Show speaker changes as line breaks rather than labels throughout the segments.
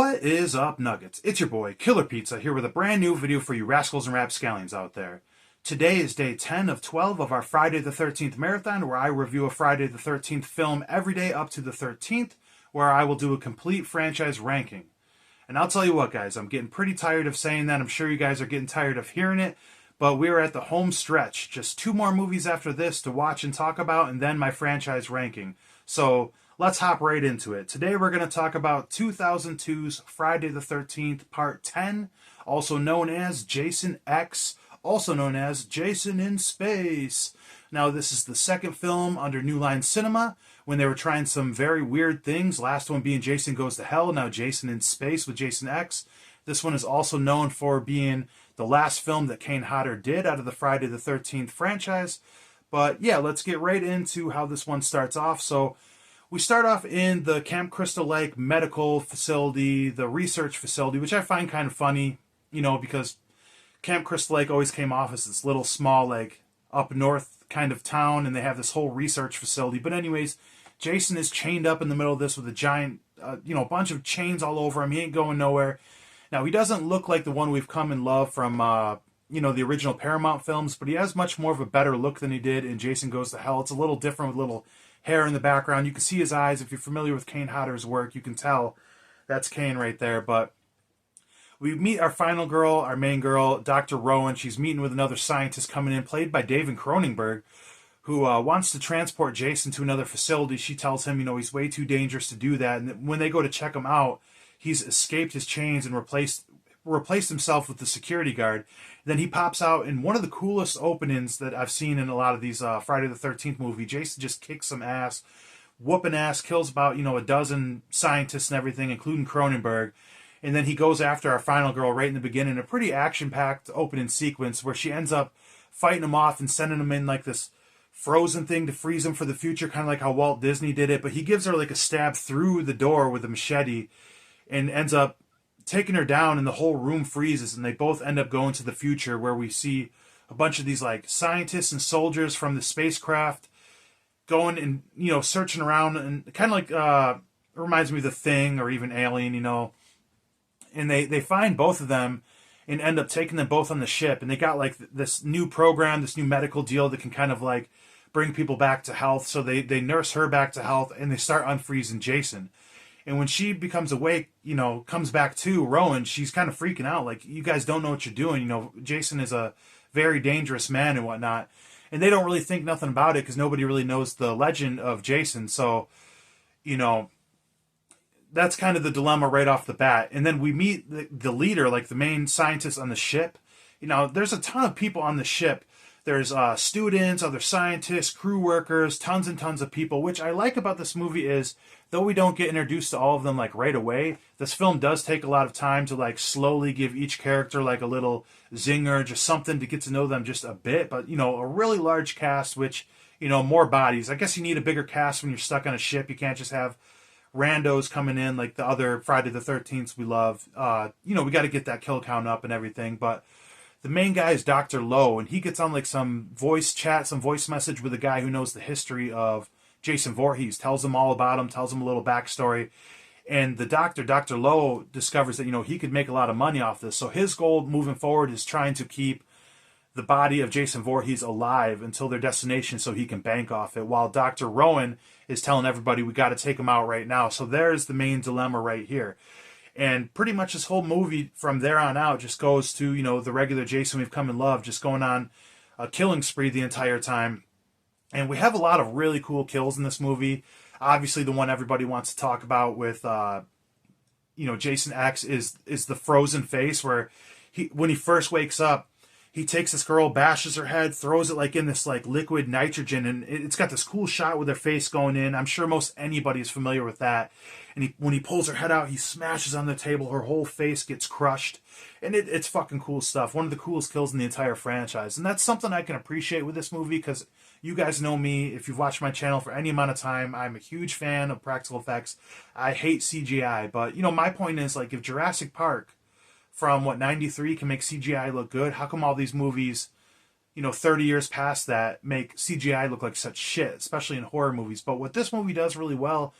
What is up, Nuggets? It's your boy, Killer Pizza, here with a brand new video for you rascals and rapscallions out there. Today is day 10 of 12 of our Friday the 13th marathon, where I review a Friday the 13th film every day up to the 13th, where I will do a complete franchise ranking. And I'll tell you what, guys, I'm getting pretty tired of saying that. I'm sure you guys are getting tired of hearing it, but we're at the home stretch. Just 2 more movies after this to watch and talk about, and then my franchise ranking. So let's hop right into it. Today we're going to talk about 2002's Friday the 13th Part 10, also known as Jason X, also known as Jason in Space. Now, this is the second film under New Line Cinema, when they were trying some very weird things. Last one being Jason Goes to Hell, now Jason in Space with Jason X. This one is also known for being the last film that Kane Hodder did out of the Friday the 13th franchise. But yeah, let's get right into how this one starts off. So we start off in the Camp Crystal Lake medical facility, the research facility, which I find kind of funny, because Camp Crystal Lake always came off as this little small, like, up north kind of town, and they have this whole research facility. But anyways, Jason is chained up in the middle of this with a giant, bunch of chains all over him. He ain't going nowhere. Now, he doesn't look like the one we've come in love from, the original Paramount films, but he has much more of a better look than he did in Jason Goes to Hell. It's a little different with little hair in the background. You can see his eyes. If you're familiar with Kane Hodder's work, you can tell that's Kane right there. But we meet our final girl, our main girl, Dr. Rowan. She's meeting with another scientist coming in, played by David Cronenberg, who wants to transport Jason to another facility. She tells him, he's way too dangerous to do that. And when they go to check him out, he's escaped his chains and replaced himself with the security guard. Then he pops out in one of the coolest openings that I've seen in a lot of these Friday the 13th movie. Jason just kicks some ass, whooping ass, kills about, a dozen scientists and everything, including Cronenberg. And then he goes after our final girl right in the beginning, a pretty action-packed opening sequence where she ends up fighting him off and sending him in like this frozen thing to freeze him for the future, kind of like how Walt Disney did it. But he gives her like a stab through the door with a machete and ends up taking her down, and the whole room freezes, and they both end up going to the future, where we see a bunch of these like scientists and soldiers from the spacecraft going and searching around, and kind of like reminds me of The Thing or even Alien, and they find both of them and end up taking them both on the ship, and they got like this new program, this new medical deal that can kind of like bring people back to health. So they nurse her back to health, and they start unfreezing Jason. And when she becomes awake, comes back to Rowan, she's kind of freaking out. Like, you guys don't know what you're doing. Jason is a very dangerous man and whatnot. And they don't really think nothing about it because nobody really knows the legend of Jason. So, that's kind of the dilemma right off the bat. And then we meet the leader, like the main scientist on the ship. There's a ton of people on the ship. There's students, other scientists, crew workers, tons and tons of people. Which I like about this movie is, though we don't get introduced to all of them like right away, this film does take a lot of time to like slowly give each character like a little zinger, just something to get to know them just a bit. But, a really large cast, which, more bodies. I guess you need a bigger cast when you're stuck on a ship. You can't just have randos coming in like the other Friday the 13th we love. We got to get that kill count up and everything. But the main guy is Dr. Lowe, and he gets on like some voice chat, some voice message with a guy who knows the history of Jason Voorhees, tells him all about him, tells him a little backstory. And the doctor, Dr. Lowe, discovers that, he could make a lot of money off this. So his goal moving forward is trying to keep the body of Jason Voorhees alive until their destination so he can bank off it, while Dr. Rowan is telling everybody we got to take him out right now. So there's the main dilemma right here. And pretty much this whole movie from there on out just goes to, the regular Jason we've come and love, just going on a killing spree the entire time. And we have a lot of really cool kills in this movie. Obviously, the one everybody wants to talk about with, Jason X is the frozen face, where when he first wakes up, he takes this girl, bashes her head, throws it like in this like liquid nitrogen, and it's got this cool shot with her face going in. I'm sure most anybody is familiar with that. And when he pulls her head out, he smashes on the table. Her whole face gets crushed. And it's fucking cool stuff. One of the coolest kills in the entire franchise. And that's something I can appreciate with this movie, because you guys know me. If you've watched my channel for any amount of time, I'm a huge fan of practical effects. I hate CGI. But, my point is, like, if Jurassic Park from, 93 can make CGI look good, how come all these movies, 30 years past that make CGI look like such shit, especially in horror movies? But what this movie does really well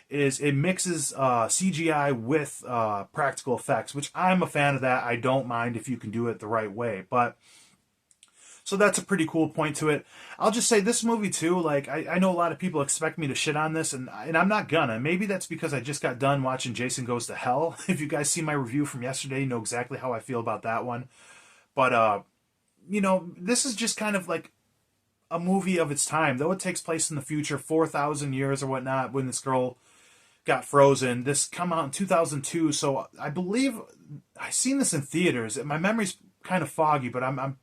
is it mixes CGI with practical effects, which I'm a fan of that. I don't mind if you can do it the right way. But so that's a pretty cool point to it. I'll just say this movie too, like I know a lot of people expect me to shit on this, and I'm not gonna. Maybe that's because I just got done watching Jason Goes to Hell. If you guys see my review from yesterday, you know exactly how I feel about that one. But you know, this is just kind of like a movie of its time, though it takes place in the future, 4,000 years or whatnot, when this girl got frozen. This come out in 2002, so I believe I seen this in theaters. My memory's kind of foggy, but I'm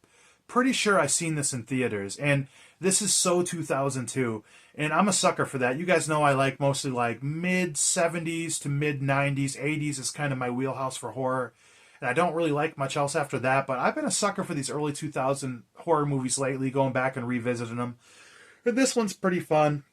pretty sure I seen this in theaters, and this is so 2002, and I'm a sucker for that. You guys know I like mostly like mid 70s to mid 90s, 80s is kind of my wheelhouse for horror, and I don't really like much else after that. But I've been a sucker for these early 2000 horror movies lately, going back and revisiting them. But this one's pretty fun.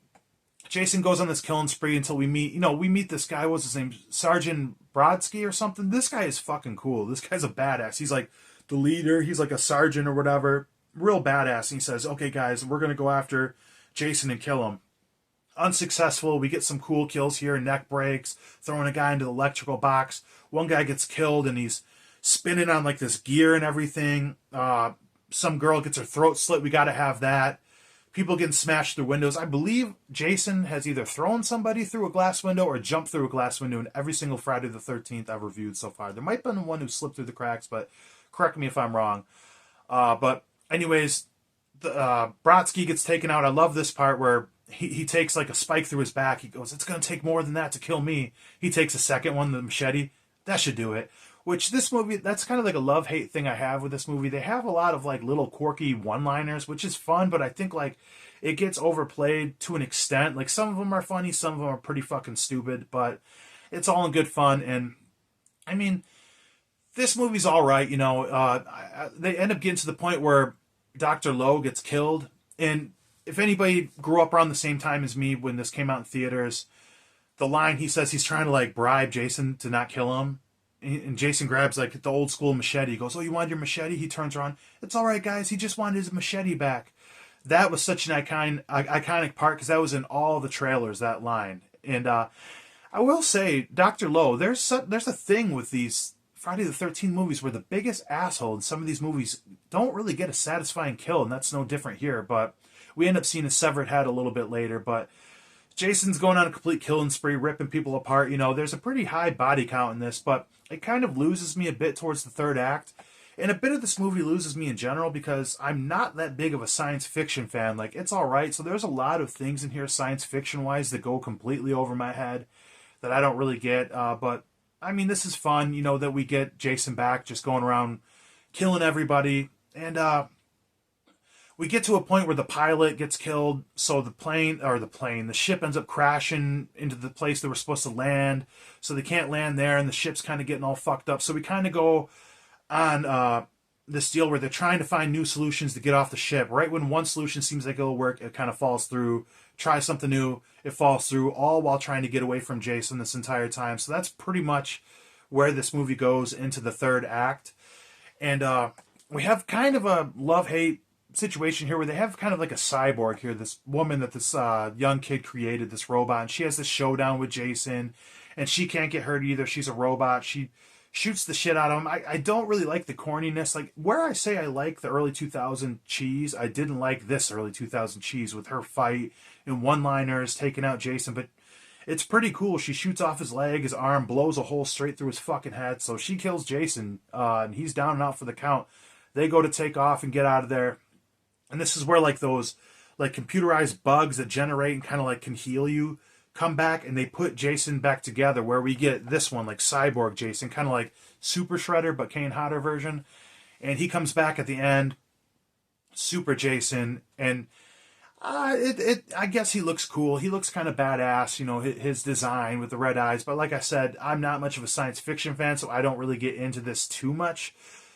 Jason goes on this killing spree until we meet this guy. What's his name? Sergeant Brodsky or something. This guy is fucking cool. This guy's a badass. He's like the leader. He's like a sergeant or whatever. Real badass. And he says, okay, guys, we're going to go after Jason and kill him. Unsuccessful. We get some cool kills here. Neck breaks. Throwing a guy into the electrical box. One guy gets killed and he's spinning on like this gear and everything. Some girl gets her throat slit. We got to have that. People getting smashed through windows. I believe Jason has either thrown somebody through a glass window or jumped through a glass window in every single Friday the 13th I've reviewed so far. There might have been one who slipped through the cracks, but correct me if I'm wrong. But anyways, Brodsky gets taken out. I love this part where he takes like a spike through his back. He goes, it's going to take more than that to kill me. He takes a second one, the machete. That should do it. Which this movie, that's kind of like a love-hate thing I have with this movie. They have a lot of like little quirky one-liners, which is fun, but I think like it gets overplayed to an extent. Like some of them are funny, some of them are pretty fucking stupid, but it's all in good fun. And I mean, this movie's all right, you know. They end up getting to the point where Dr. Lowe gets killed. And if anybody grew up around the same time as me when this came out in theaters, the line he says he's trying to like bribe Jason to not kill him. And Jason grabs like the old school machete. He goes, oh, you want your machete? He turns around. It's all right, guys. He just wanted his machete back. That was such an iconic part because that was in all the trailers, that line. And I will say, Dr. Lowe, there's a thing with these Friday the 13th movies where the biggest asshole in some of these movies don't really get a satisfying kill, and that's no different here. But we end up seeing a severed head a little bit later. But Jason's going on a complete killing spree, ripping people apart. You know, there's a pretty high body count in this, but it kind of loses me a bit towards the third act. And a bit of this movie loses me in general because I'm not that big of a science fiction fan. Like, it's all right. So there's a lot of things in here science fiction-wise that go completely over my head that I don't really get. But, I mean, this is fun, you know, that we get Jason back just going around killing everybody. And we get to a point where the pilot gets killed, so the ship ends up crashing into the place they were supposed to land, so they can't land there, and the ship's kind of getting all fucked up. So we kind of go on this deal where they're trying to find new solutions to get off the ship. Right when one solution seems like it'll work, it kind of falls through. Try something new, it falls through, all while trying to get away from Jason this entire time. So that's pretty much where this movie goes into the third act. And we have kind of a love-hate situation here where they have kind of like a cyborg here, this woman that this young kid created, this robot, and she has this showdown with Jason, and she can't get hurt either. She's a robot. She shoots the shit out of him. I don't really like the corniness. Like, where I say I like the early 2000 cheese, I didn't like this early 2000 cheese with her fight and one-liners taking out Jason, but it's pretty cool. She shoots off his leg, his arm, blows a hole straight through his fucking head, so she kills Jason, and he's down and out for the count. They go to take off and get out of there. And this is where like those like computerized bugs that generate and kind of like can heal you come back, and they put Jason back together where we get this one like cyborg Jason, kind of like Super Shredder but Kane Hodder version. And he comes back at the end, Super Jason, and I guess he looks cool. He looks kind of badass, you know, his design with the red eyes. But like I said, I'm not much of a science fiction fan, so I don't really get into this too much.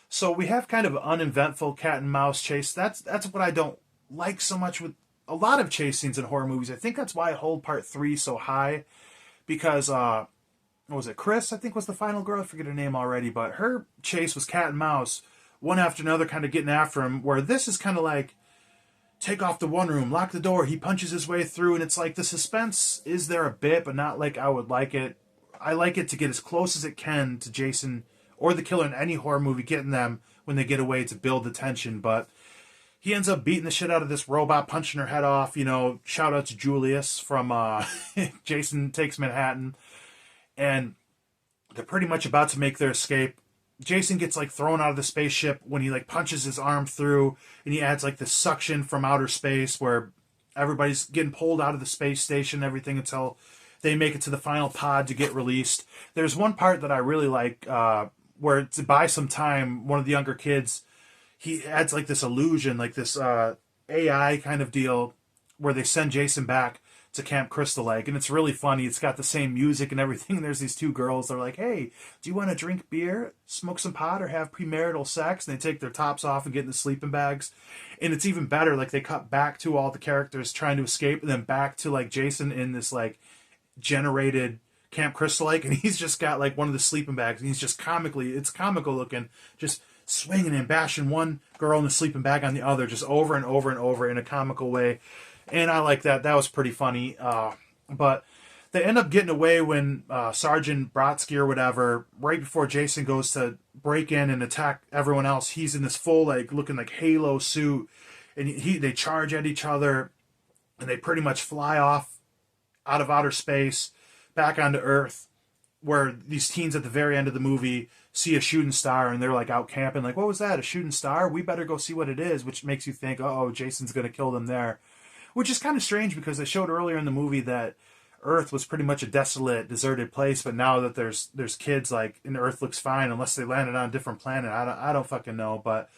So we have kind of an uneventful cat and mouse chase. That's what I don't like so much with a lot of chase scenes in horror movies. I think that's why I hold part 3 so high, because what was it, Chris, I think was the final girl, I forget her name already, but her chase was cat and mouse, one after another kind of getting after him, where this is kind of like, take off the one room, lock the door. He punches his way through, and it's like the suspense is there a bit, but not like I would like it. I like it to get as close as it can to Jason or the killer in any horror movie, getting them when they get away to build the tension. But he ends up beating the shit out of this robot, punching her head off. Shout out to Julius from Jason Takes Manhattan. And they're pretty much about to make their escape. Jason gets like thrown out of the spaceship when he like punches his arm through, and he adds like the suction from outer space where everybody's getting pulled out of the space station and everything until they make it to the final pod to get released. There's one part that I really like where to buy some time, one of the younger kids, he adds like this illusion, like this AI kind of deal where they send Jason back to Camp Crystal Lake, and it's really funny. It's got the same music and everything. There's these two girls. They're like, "Hey, do you want to drink beer, smoke some pot, or have premarital sex?" And they take their tops off and get in the sleeping bags. And it's even better. Like they cut back to all the characters trying to escape, and then back to like Jason in this like generated Camp Crystal Lake, and he's just got like one of the sleeping bags, and he's just it's comical looking, just swinging and bashing one girl in the sleeping bag on the other, just over and over and over in a comical way. And I like that. That was pretty funny. But they end up getting away when Sergeant Brodsky or whatever, right before Jason goes to break in and attack everyone else, he's in this full, like, looking like Halo suit. And they charge at each other, and they pretty much fly off out of outer space back onto Earth, where these teens at the very end of the movie see a shooting star, and they're like out camping, like, "What was that? A shooting star? We better go see what it is," which makes you think, "Oh, Jason's going to kill them there." Which is kind of strange because they showed earlier in the movie that Earth was pretty much a desolate, deserted place, but now that there's kids, like, and Earth looks fine unless they landed on a different planet. I don't fucking know, but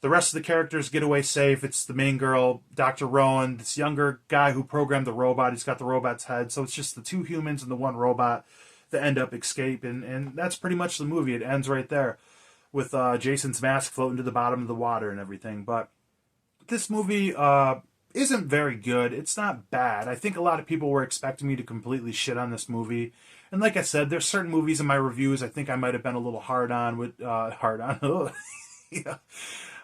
the rest of the characters get away safe. It's the main girl, Dr. Rowan, this younger guy who programmed the robot. He's got the robot's head, so it's just the two humans and the one robot that end up escaping, and that's pretty much the movie. It ends right there with Jason's mask floating to the bottom of the water and everything. But this movie isn't very good. It's not bad. I think a lot of people were expecting me to completely shit on this movie. And like I said, there's certain movies in my reviews I think I might have been a little hard on with yeah.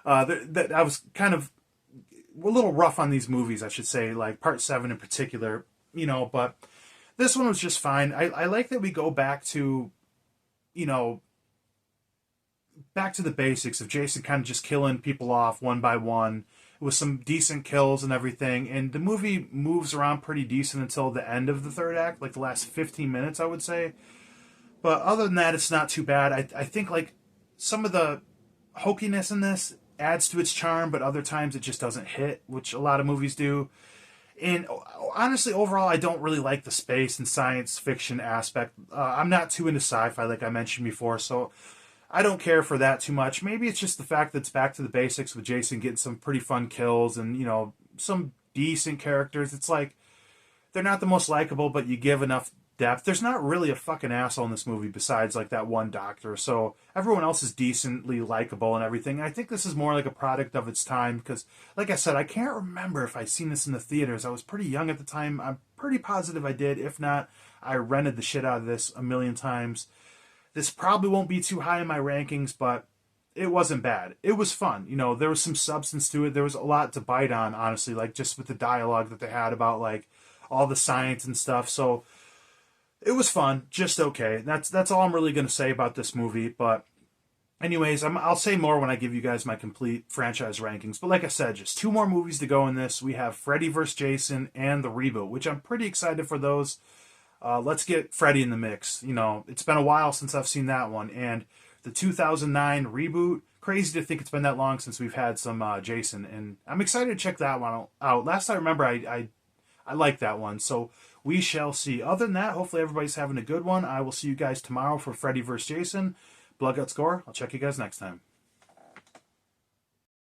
That I was kind of a little rough on these movies, I should say, like Part 7 in particular, but this one was just fine. I like that we go back to, back to the basics of Jason kind of just killing people off one by one, with some decent kills and everything. And the movie moves around pretty decent until the end of the third act, like the last 15 minutes, I would say. But other than that, it's not too bad. I think like some of the hokiness in this adds to its charm, but other times it just doesn't hit, which a lot of movies do. And honestly, overall, I don't really like the space and science fiction aspect. I'm not too into sci-fi, like I mentioned before, so I don't care for that too much. Maybe it's just the fact that it's back to the basics with Jason getting some pretty fun kills and, some decent characters. It's like, they're not the most likable, but you give enough depth. There's not really a fucking asshole in this movie besides, like, that one doctor. So everyone else is decently likable and everything. I think this is more like a product of its time because, like I said, I can't remember if I'd seen this in the theaters. I was pretty young at the time. I'm pretty positive I did. If not, I rented the shit out of this a million times. This probably won't be too high in my rankings, but it wasn't bad. It was fun. There was some substance to it. There was a lot to bite on, honestly, like just with the dialogue that they had about like all the science and stuff. So it was fun, just okay. That's all I'm really going to say about this movie. But anyways, I'll say more when I give you guys my complete franchise rankings. But like I said, just 2 more movies to go in this. We have Freddy vs. Jason and the reboot, which I'm pretty excited for those. Let's get Freddy in the mix. It's been a while since I've seen that one. And the 2009 reboot, crazy to think it's been that long since we've had some Jason. And I'm excited to check that one out. Last I remember, I liked that one. So we shall see. Other than that, hopefully everybody's having a good one. I will see you guys tomorrow for Freddy vs. Jason. Blood Guts Gore. I'll check you guys next time.